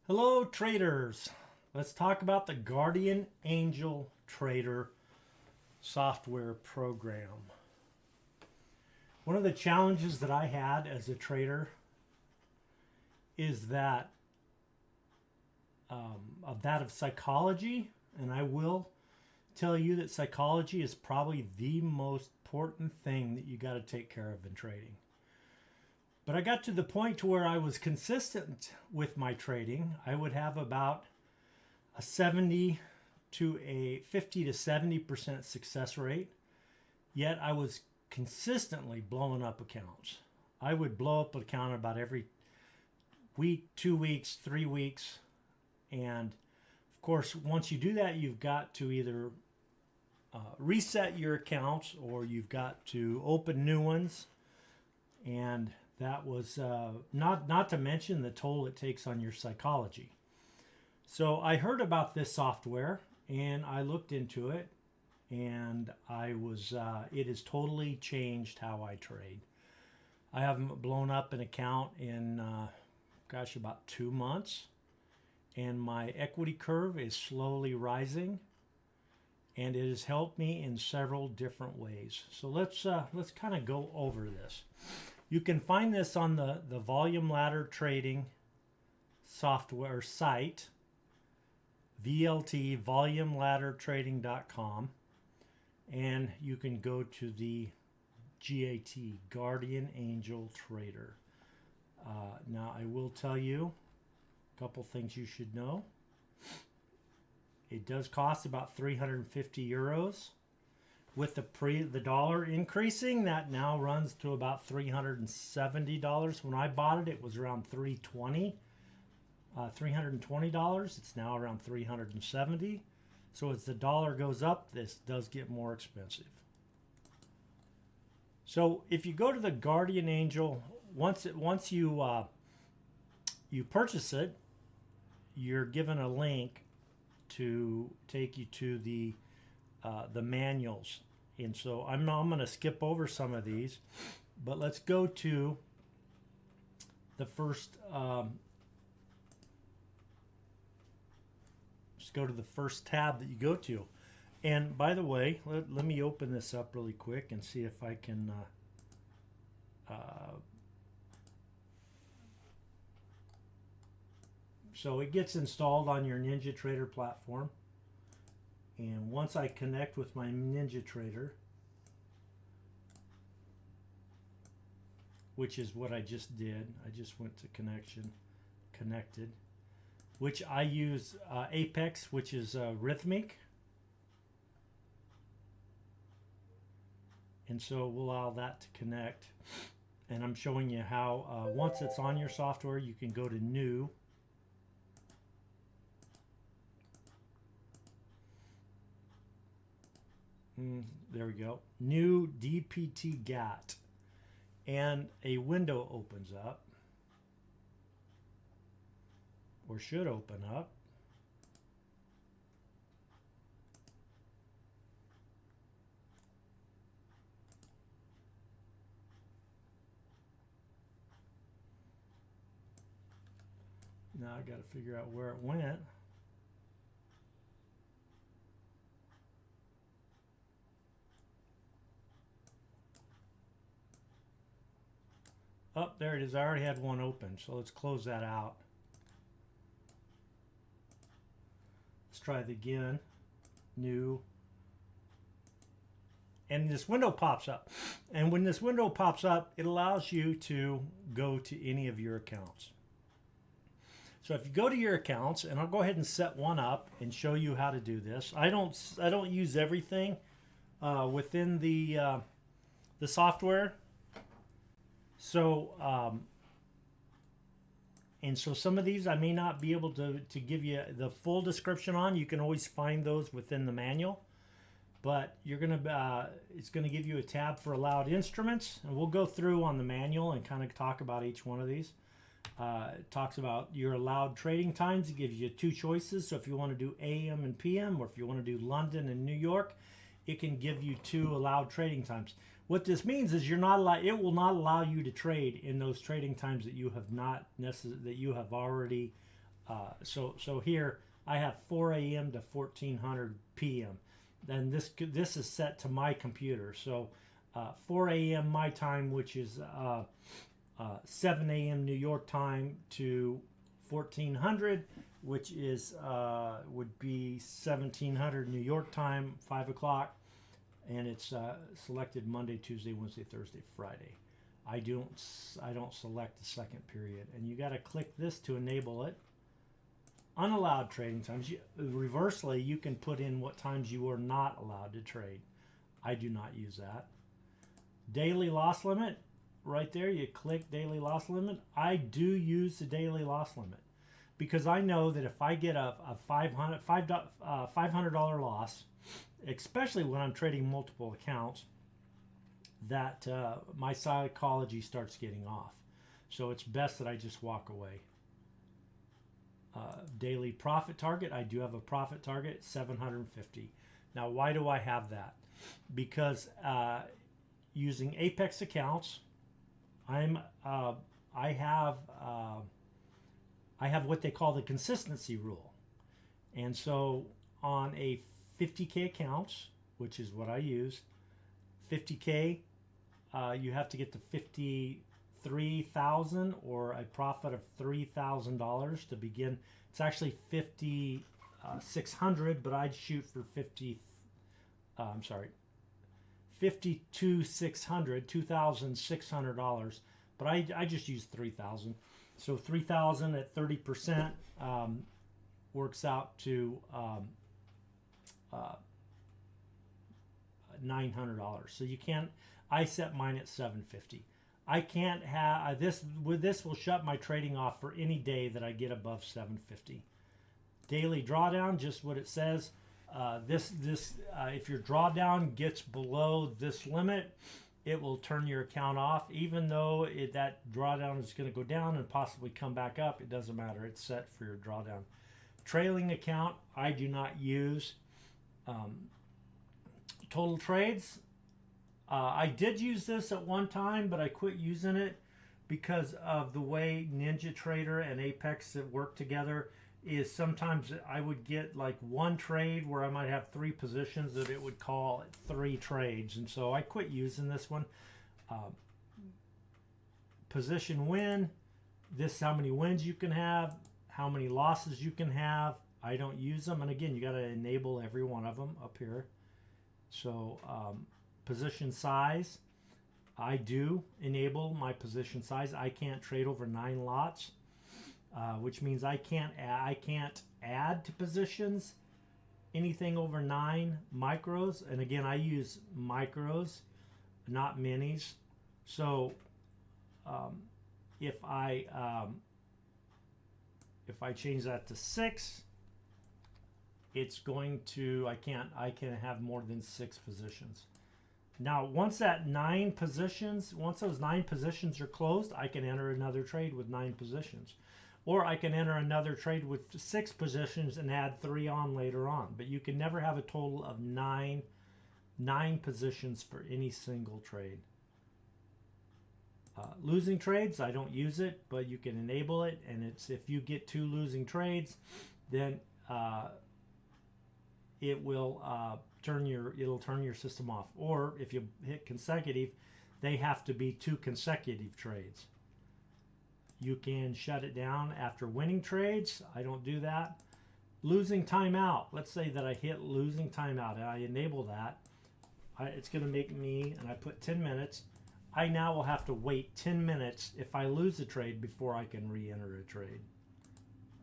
Hello, traders. Let's talk about the Guardian Angel Trader software program. One of the challenges that I had as a trader is that of psychology, and I will tell you that psychology is probably the most important thing that you got to take care of in trading. But I got to the point to where I was consistent with my trading. I would have about a 70 to a 50 to 70% success rate. Yet I was consistently blowing up accounts. I would blow up an account about every week, 2 weeks, 3 weeks. And of course, once you do that, you've got to either reset your accounts or you've got to open new ones. And that was not to mention the toll it takes on your psychology. So I heard about this software and I looked into it, and it has totally changed how I trade. I haven't blown up an account in about 2 months, and my equity curve is slowly rising, and it has helped me in several different ways. So let's kind of go over this. You can find this on the Volume Ladder Trading software site, VLT, volumeladdertrading.com, and you can go to the GAT, Guardian Angel Trader. Now, I will tell you a couple things you should know. It does cost about 350 euros. With the dollar increasing, that now runs to about $370. When I bought it, it was around $320. It's now around $370. So as the dollar goes up, this does get more expensive. So if you go to the Guardian Angel, once you purchase it, you're given a link to take you to the manuals. And so I'm going to skip over some of these, but let's go to the first. Let's go to the first tab that you go to. And by the way, let me open this up really quick and see if I can. So it gets installed on your NinjaTrader platform. And once I connect with my NinjaTrader, which is what I just did, I just went to connected, which I use Apex, which is Rhythmic. And so we'll allow that to connect. And I'm showing you how once it's on your software, you can go to New. There we go. New DPT GAT. And a window opens up. Or should open up. Now I got to figure out where it went. Oh, there it is. I already had one open, so let's close that out. Let's try it again. New. And this window pops up. And when this window pops up, it allows you to go to any of your accounts. So if you go to your accounts, and I'll go ahead and set one up and show you how to do this. I don't use everything within the software. So, and so some of these I may not be able to give you the full description on. You can always find those within the manual. But it's gonna give you a tab for allowed instruments, and we'll go through on the manual and kind of talk about each one of these. It talks about your allowed trading times. It gives you 2 choices. So if you want to do AM and PM, or if you want to do London and New York, it can give you 2 allowed trading times. What this means is you're not allowed. It will not allow you to trade in those trading times that you have already So here I have 4 a.m. to 1400 p.m. Then this is set to my computer. So 4 a.m. my time, which is 7 a.m. New York time, to 1400, which is would be 1700 New York time, 5 o'clock, and it's selected Monday, Tuesday, Wednesday, Thursday, Friday. I don't select the second period, and you got to click this to enable it. Unallowed trading times. Reversely, you can put in what times you are not allowed to trade. I do not use that. Daily loss limit. Right there, you click daily loss limit. I do use the daily loss limit because I know that if I get a $500 loss, especially when I'm trading multiple accounts, that my psychology starts getting off. So it's best that I just walk away. Daily profit target. I do have a profit target, 750. Now, why do I have that? Because using Apex accounts, I have what they call the consistency rule, and so on a 50K accounts, which is what I use, 50K, you have to get to 53,000 or a profit of $3,000 to begin. It's actually 5,600, but I'd shoot for 52,600, $2,600, but I just use 3,000. So 3,000 at 30% works out to $900. So you can't. I set mine at 750. I can't have this. With this, will shut my trading off for any day that I get above 750. Daily drawdown, just what it says. If your drawdown gets below this limit, it will turn your account off. Even though that drawdown is going to go down and possibly come back up, it doesn't matter. It's set for your drawdown. Trailing account, I do not use. Total trades. I did use this at one time, but I quit using it because of the way NinjaTrader and Apex that work together. Is sometimes I would get like one trade where I might have 3 positions that it would call 3 trades, and so I quit using this one. Position win. This is how many wins you can have, how many losses you can have. I don't use them, and again, you got to enable every one of them up here. So position size, I do enable my position size. I can't trade over 9 lots, which means I can't add to positions anything over 9 micros. And again, I use micros, not minis. So if I change that to 6, it's going to I can have more than 6 positions. Now, once those 9 positions are closed, I can enter another trade with 9 positions. Or I can enter another trade with 6 positions and add 3 on later on. But you can never have a total of 9 positions for any single trade. Losing trades, I don't use it, but you can enable it. And it's if you get 2 losing trades, then it'll turn your system off. Or if you hit consecutive, they have to be 2 consecutive trades. You can shut it down after winning trades. I don't do that. Losing timeout. Let's say that I hit losing timeout and I enable that. It's going to make me, and I put 10 minutes. I now will have to wait 10 minutes if I lose a trade before I can re-enter a trade.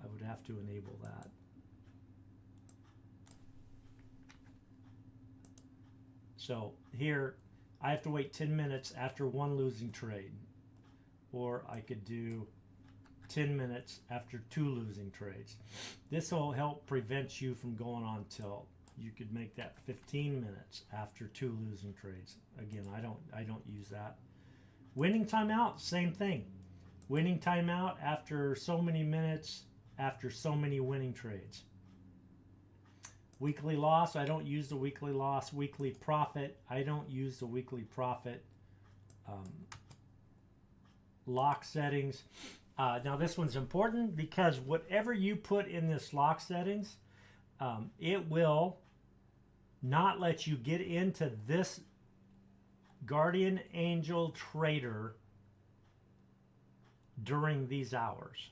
I would have to enable that. So here, I have to wait 10 minutes after 1 losing trade. Or I could do 10 minutes after 2 losing trades. This will help prevent you from going on tilt. You could make that 15 minutes after 2 losing trades. Again, I don't use that. Winning timeout, same thing. Winning timeout after so many minutes after so many winning trades. Weekly loss, I don't use the weekly loss. Weekly profit, I don't use the weekly profit. Lock settings, Now this one's important because whatever you put in this lock settings, it will not let you get into this Guardian Angel Trader during these hours.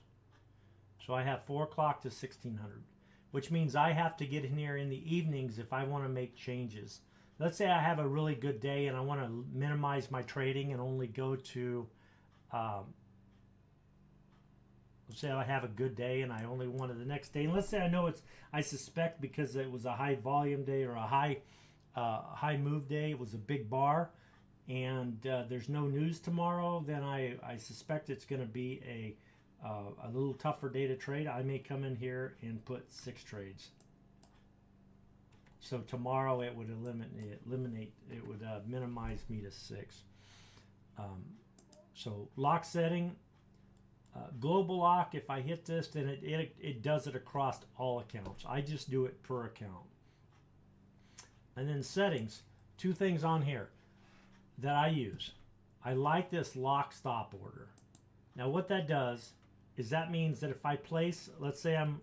So I have 4 o'clock to 1600, which means I have to get in here in the evenings if I want to make changes. Let's say I have a really good day and I want to minimize my trading and only go to, let's say I have a good day and I only wanted the next day. And let's say I know I suspect because it was a high volume day or a high move day, it was a big bar, and there's no news tomorrow, then I suspect it's going to be a little tougher day to trade. I may come in here and put 6 trades. So tomorrow it would minimize me to 6. So lock setting, global lock. If I hit this, then it does it across all accounts. I just do it per account. And then settings, 2 things on here that I use. I like this lock stop order. Now what that does is that means that if I place, let's say I'm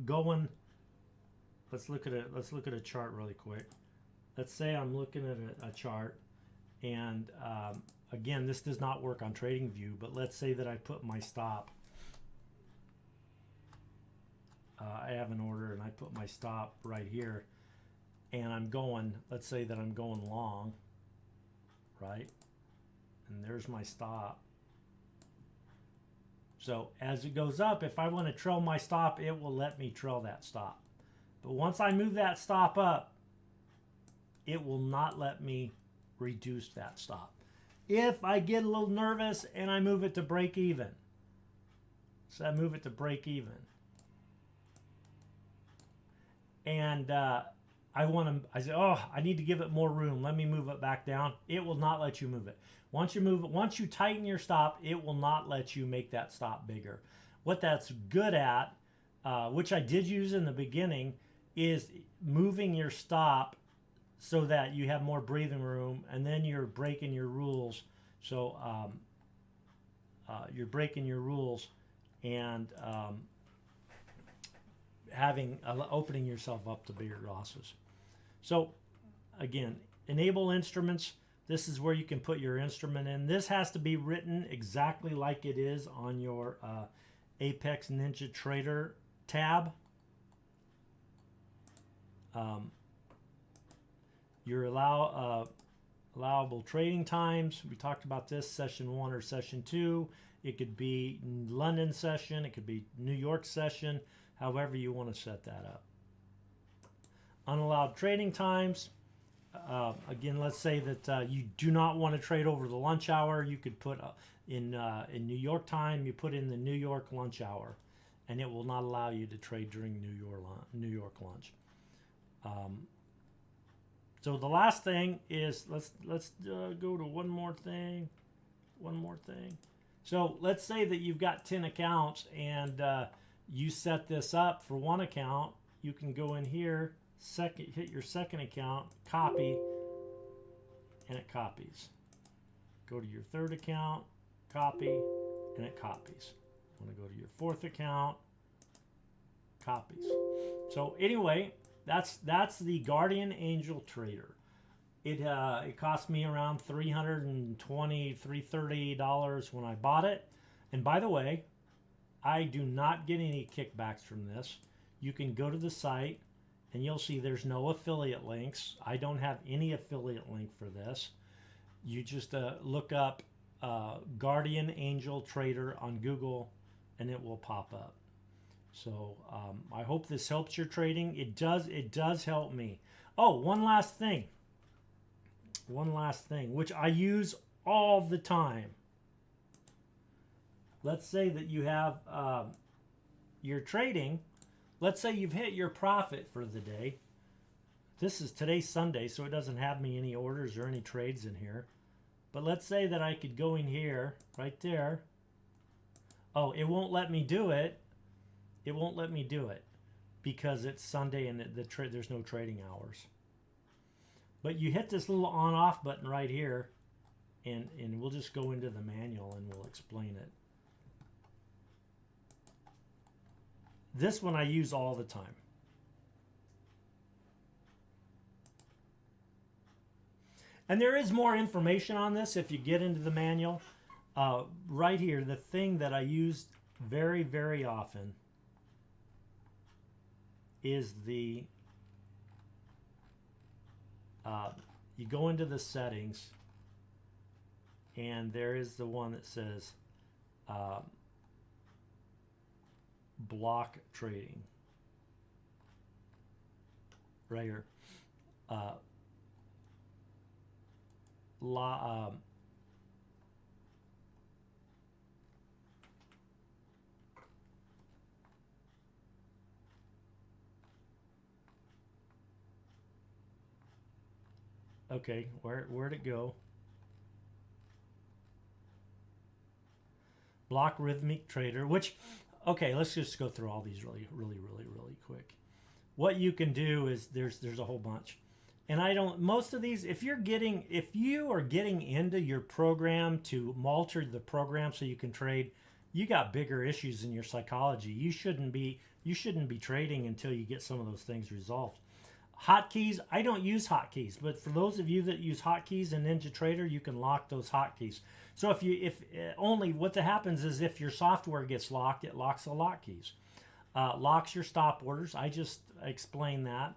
going, let's look at a chart really quick. Let's say I'm looking at a chart, and again, this does not work on TradingView, but let's say that I put my stop. I have an order and I put my stop right here, and I'm going, let's say that I'm going long, right? And there's my stop. So as it goes up, if I want to trail my stop, it will let me trail that stop. But once I move that stop up, it will not let me reduce that stop. If I get a little nervous and I move it to break even. So I move it to break even. And I say, oh, I need to give it more room. Let me move it back down. It will not let you move it. Once you tighten your stop, it will not let you make that stop bigger. What that's good at, which I did use in the beginning, is moving your stop so that you have more breathing room, and then you're breaking your rules. So you're breaking your rules and opening yourself up to bigger losses. So again, enable instruments. This is where you can put your instrument in. This has to be written exactly like it is on your Apex Ninja Trader tab. Your allowable trading times. We talked about this, session 1 or session 2. It could be London session. It could be New York session. However you want to set that up. Unallowed trading times. Again, let's say that you do not want to trade over the lunch hour. You could put in New York time, you put in the New York lunch hour, and it will not allow you to trade during New York lunch. So the last thing is let's go to one more thing. So let's say that you've got 10 accounts and you set this up for one account. You can go in here, hit your second account, copy, and it copies. Go to your third account, copy, and it copies. Want to go to your fourth account, copies. So anyway, that's the Guardian Angel Trader. It cost me around $320, $330 when I bought it. And by the way, I do not get any kickbacks from this. You can go to the site and you'll see there's no affiliate links. I don't have any affiliate link for this. You just look up Guardian Angel Trader on Google and it will pop up. So I hope this helps your trading. It does help me. Oh, one last thing, which I use all the time. Let's say that you have your trading. Let's say you've hit your profit for the day. Today's Sunday, so it doesn't have me any orders or any trades in here. But let's say that I could go in here, right there. Oh, it won't let me do it. It won't let me do it because it's Sunday and there's no trading hours. But you hit this little on-off button right here, and we'll just go into the manual and we'll explain it. This one I use all the time. And there is more information on this if you get into the manual. Right here, the thing that I use very, very often is the, you go into the settings, and there is the one that says block trading. Right here. Okay, where'd it go? Block Rhythmic Trader, which, okay, let's just go through all these really quick. What you can do is there's a whole bunch. And I don't, most of these, if you are getting into your program to alter the program so you can trade, you got bigger issues in your psychology. You shouldn't be trading until you get some of those things resolved. Hotkeys, I don't use hotkeys, but for those of you that use hotkeys in NinjaTrader, you can lock those hotkeys. So if only what happens is if your software gets locked, it locks the lock keys. Locks your stop orders. I just explained that.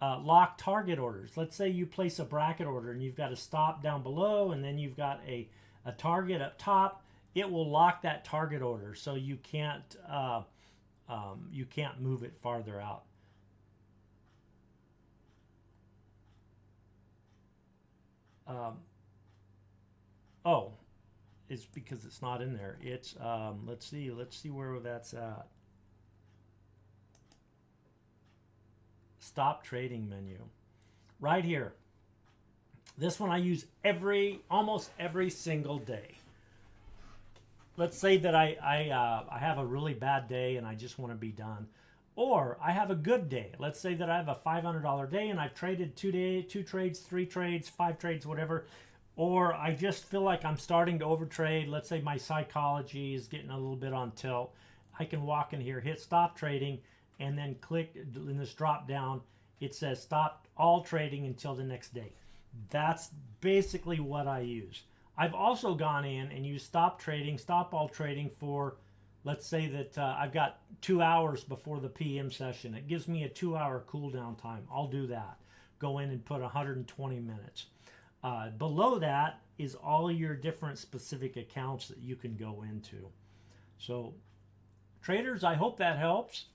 Lock target orders. Let's say you place a bracket order and you've got a stop down below and then you've got a target up top. It will lock that target order so you can't move it farther out. Oh, it's because it's not in there. It's let's see where that's at. Stop trading menu. Right here. This one I use almost every single day. Let's say that I have a really bad day and I just want to be done. Or I have a good day. Let's say that I have a $500 day and I've traded 2 trades, 3 trades, 5 trades, whatever. Or I just feel like I'm starting to overtrade. Let's say my psychology is getting a little bit on tilt. I can walk in here, hit stop trading, and then click in this drop down. It says stop all trading until the next day. That's basically what I use. I've also gone in and used stop all trading for, let's say that I've got 2 hours before the PM session. It gives me a 2-hour cool down time. I'll do that. Go in and put 120 minutes. Below that is all your different specific accounts that you can go into. So traders, I hope that helps.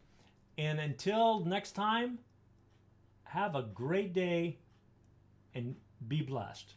And until next time, have a great day and be blessed.